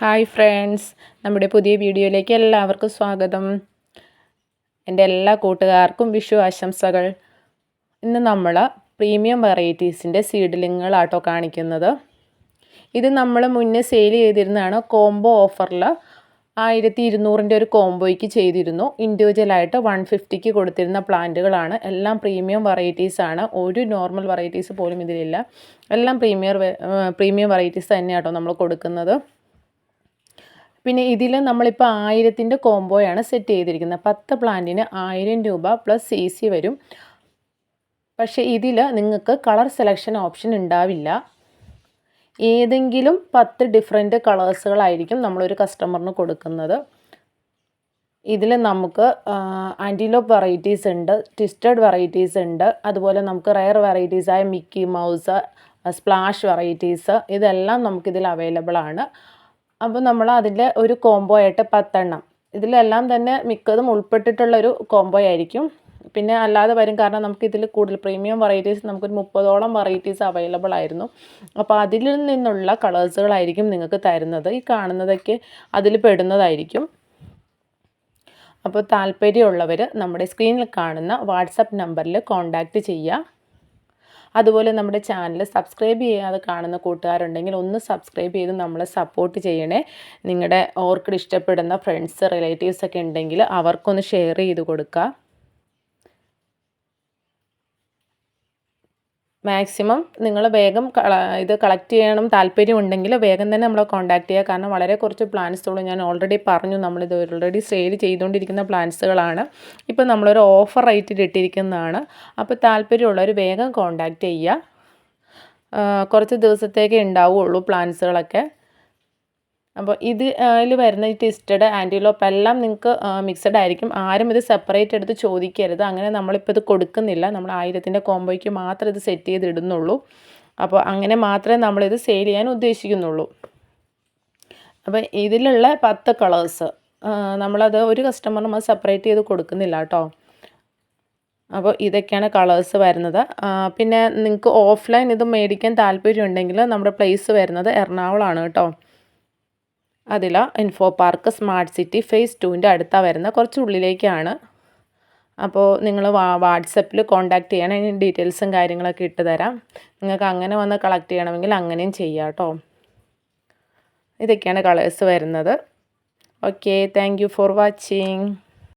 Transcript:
Hi friends, നമ്മുടെ പുതിയ വീഡിയോയിലേക്ക് എല്ലാവർക്കും സ്വാഗതം. എൻ്റെ എല്ലാ കൂട്ടുകാർക്കും വിഷു ആശംസകൾ. ഇന്ന് നമ്മൾ പ്രീമിയം വെറൈറ്റീസിൻ്റെ സീഡ്ലിങ്ങുകളാട്ടോ കാണിക്കുന്നത്. ഇത് നമ്മൾ മുന്നേ സെയിൽ ചെയ്തിരുന്നതാണ്. കോംബോ ഓഫറിൽ 1200 ഒരു കോംബോയ്ക്ക് ചെയ്തിരുന്നു. ഇൻഡിവിജ്വലായിട്ട് 150 കൊടുത്തിരുന്ന പ്ലാന്റുകളാണ്. എല്ലാം പ്രീമിയം വെറൈറ്റീസാണ്. ഒരു നോർമൽ വെറൈറ്റീസ് പോലും ഇതിലില്ല. എല്ലാം പ്രീമിയം വെറൈറ്റീസ് തന്നെയാട്ടോ നമ്മൾ കൊടുക്കുന്നത്. പിന്നെ ഇതിൽ നമ്മളിപ്പോൾ 1000 കോംബോയാണ് സെറ്റ് ചെയ്തിരിക്കുന്നത്. 10 പ്ലാന്റിന് 1000 രൂപ പ്ലസ് CC വരും. പക്ഷേ ഇതിൽ നിങ്ങൾക്ക് കളർ സെലക്ഷൻ ഓപ്ഷൻ ഉണ്ടാവില്ല. ഏതെങ്കിലും 10 ഡിഫറെൻറ്റ് കളേഴ്സുകളായിരിക്കും നമ്മളൊരു കസ്റ്റമറിന് കൊടുക്കുന്നത്. ഇതിൽ നമുക്ക് ആൻറ്റിലോപ്പ് വെറൈറ്റീസ് ഉണ്ട്, ട്വിസ്റ്റഡ് വെറൈറ്റീസ് ഉണ്ട്, അതുപോലെ നമുക്ക് റയർ വെറൈറ്റീസായ മിക്കി മൗസ്, സ്പ്ലാഷ് വെറൈറ്റീസ് ഇതെല്ലാം നമുക്കിതിൽ അവൈലബിൾ ആണ്. അപ്പോൾ നമ്മൾ അതിൻ്റെ ഒരു കോംബോ ആയിട്ട് 10 എണ്ണം, ഇതിലെല്ലാം തന്നെ മിക്കതും ഉൾപ്പെട്ടിട്ടുള്ളൊരു കോംബോ ആയിരിക്കും. പിന്നെ അല്ലാതെ വരും, കാരണം നമുക്കിതിൽ കൂടുതൽ പ്രീമിയം വെറൈറ്റീസ് നമുക്കൊരു 30ഓളം വെറൈറ്റീസ് അവൈലബിൾ ആയിരുന്നു. അപ്പോൾ അതിൽ നിന്നുള്ള കളേഴ്സുകളായിരിക്കും നിങ്ങൾക്ക് തരുന്നത്. ഈ കാണുന്നതൊക്കെ അതിൽ പെടുന്നതായിരിക്കും. അപ്പോൾ താല്പര്യമുള്ളവർ നമ്മുടെ സ്ക്രീനിൽ കാണുന്ന വാട്സപ്പ് നമ്പറിൽ കോൺടാക്റ്റ് ചെയ്യുക. അതുപോലെ നമ്മുടെ ചാനൽ സബ്സ്ക്രൈബ് ചെയ്യാതെ കാണുന്ന കൂട്ടുകാരുണ്ടെങ്കിൽ ഒന്ന് സബ്സ്ക്രൈബ് ചെയ്ത് നമ്മളെ സപ്പോർട്ട് ചെയ്യണേ. നിങ്ങളുടെ ഓർക്കിഡ് ഇഷ്ടപ്പെടുന്ന ഫ്രണ്ട്സ്, റിലേറ്റീവ്സ് ഒക്കെ ഉണ്ടെങ്കിൽ അവർക്കൊന്ന് ഷെയർ ചെയ്ത് കൊടുക്കുക. മാക്സിമം നിങ്ങൾ വേഗം ഇത് കളക്ട് ചെയ്യണം താല്പര്യമുണ്ടെങ്കിൽ വേഗം തന്നെ നമ്മളെ കോൺടാക്ട് ചെയ്യുക. കാരണം വളരെ കുറച്ച് പ്ലാന്റ്സുള്ളൂ. ഞാൻ ഓൾറെഡി പറഞ്ഞു, നമ്മളിത് ഓൾറെഡി സെയിൽ ചെയ്തുകൊണ്ടിരിക്കുന്ന പ്ലാന്റ്സുകളാണ്. ഇപ്പോൾ നമ്മളൊരു ഓഫർ റേറ്റിൽ ഇട്ടിരിക്കുന്നതാണ്. അപ്പോൾ താല്പര്യമുള്ളവർ വേഗം കോൺടാക്ട് ചെയ്യുക. കുറച്ച് ദിവസത്തേക്കേ ഉണ്ടാവുകയുള്ളൂ പ്ലാന്റ്സുകളൊക്കെ. അപ്പോൾ ഇതിൽ വരുന്ന ഈ ട്വിസ്റ്റഡ്, ആൻറ്റിലോപ്പ് എല്ലാം നിങ്ങൾക്ക് മിക്സഡ് ആയിരിക്കും. ആരും ഇത് സെപ്പറേറ്റ് എടുത്ത് ചോദിക്കരുത്. അങ്ങനെ നമ്മളിപ്പോൾ ഇത് കൊടുക്കുന്നില്ല. നമ്മൾ 1000 കോംബോയ്ക്ക് മാത്രം ഇത് സെറ്റ് ചെയ്ത് ഇടുന്നുള്ളൂ. അപ്പോൾ അങ്ങനെ മാത്രമേ നമ്മളിത് സെയിൽ ചെയ്യാൻ ഉദ്ദേശിക്കുന്നുള്ളൂ. അപ്പോൾ ഇതിലുള്ള 10 കളേഴ്സ് നമ്മളത് ഒരു കസ്റ്റമറിന് നമ്മൾ സെപ്പറേറ്റ് ചെയ്ത് കൊടുക്കുന്നില്ല കേട്ടോ. അപ്പോൾ ഇതൊക്കെയാണ് കളേഴ്സ് വരുന്നത്. പിന്നെ നിങ്ങൾക്ക് ഓഫ്ലൈൻ ഇത് മേടിക്കാൻ താല്പര്യമുണ്ടെങ്കിൽ നമ്മുടെ പ്ലേസ് വരുന്നത് എറണാകുളമാണ് കേട്ടോ. അതിൽ info park smart city phase 2ൻ്റെ അടുത്താണ് വരുന്നത്, കുറച്ച് ഉള്ളിലേക്കാണ്. അപ്പോൾ നിങ്ങൾ വാട്സപ്പിൽ കോൺടാക്റ്റ് ചെയ്യണം. അതിന് ഡീറ്റെയിൽസും കാര്യങ്ങളൊക്കെ ഇട്ട് തരാം. നിങ്ങൾക്ക് അങ്ങനെ വന്ന് കളക്ട് ചെയ്യണമെങ്കിൽ അങ്ങനെയും ചെയ്യാം കേട്ടോ. ഇതൊക്കെയാണ് കളേഴ്സ് വരുന്നത്. Okay, thank you for watching.